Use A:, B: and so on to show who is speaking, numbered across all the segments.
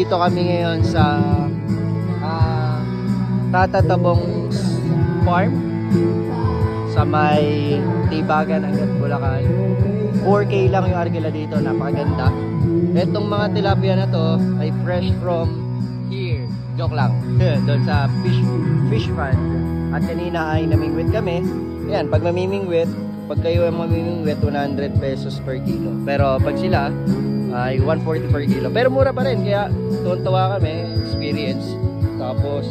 A: nandito kami ngayon sa Tatatabong Farm sa may Tibagan hanggang Bulacan. 4K lang yung argila dito, napakaganda. Etong mga tilapia na to ay fresh from here. Joke lang. Doon sa fish pond. At kanina ay namingwit kami. Ayan, pag mamimingwit, pag kayo ang mamimingwit, 100 pesos per kilo. Pero pag sila ay 140 per kilo. Pero mura pa rin, kaya tuwan-tuwa kami, experience. Tapos,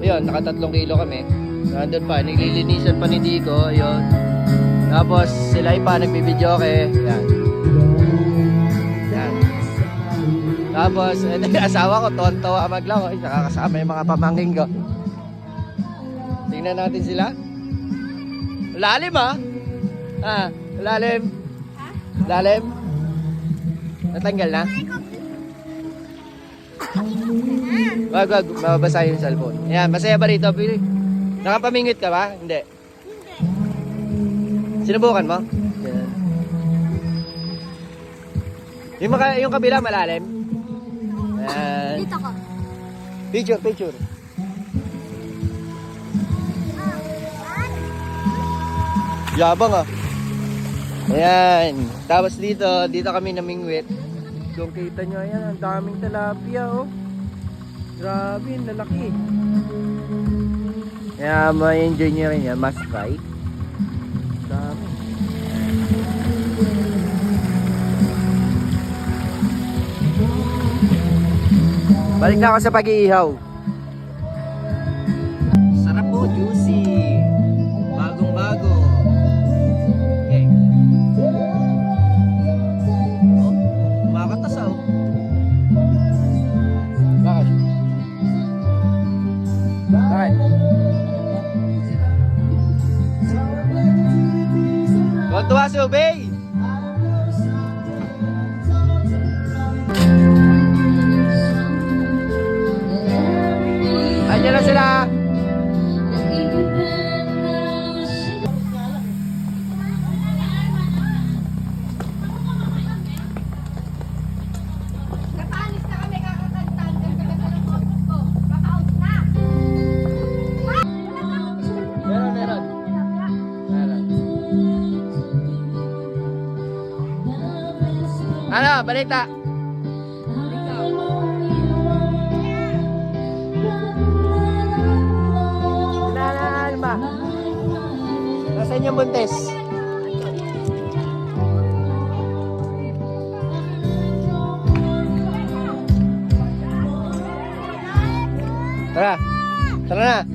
A: ayun, naka 3 kilo kami. Nandun pa, naglilinisan pa ni Dico, ayun. Tapos sila pa nagbibideo kay yan. Yan. Tapos asawa ko tonto maglaw, ay nakakasama yung mga pamangkin ko. Tingnan natin sila. Lalim ah. Lalim. Lalim. Natanggal na. Wag, mababasa yung cellphone. Ayan, masaya ba rito, Pili? Nakapamingwit ka ba? Hindi. Sinubukan mo? Yeah. Yung kabila malalim? Ayan.
B: Dito ko.
A: Picture. Yabang ah. Ayan. Tapos dito kami namingwit. Kung kita nyo, ayan, ang daming tilapia oh. Grabe, lalaki. Kaya ma-enjoy nyo rin yan, must try. Dami. Balik na ako sa pag-iihaw. Sarap po, juicy. Bagong-bago. Okay. Oh, kumakatas oh. Bakit? Bakit? Tuwa si Obey! Andiyan na sila!
B: Nakaalis na kami kakakanta. Ganda ng boses ko. Kaka-out na.
A: Meron. Ano, balita? Alma. Nasaan yung buntis? Tara na.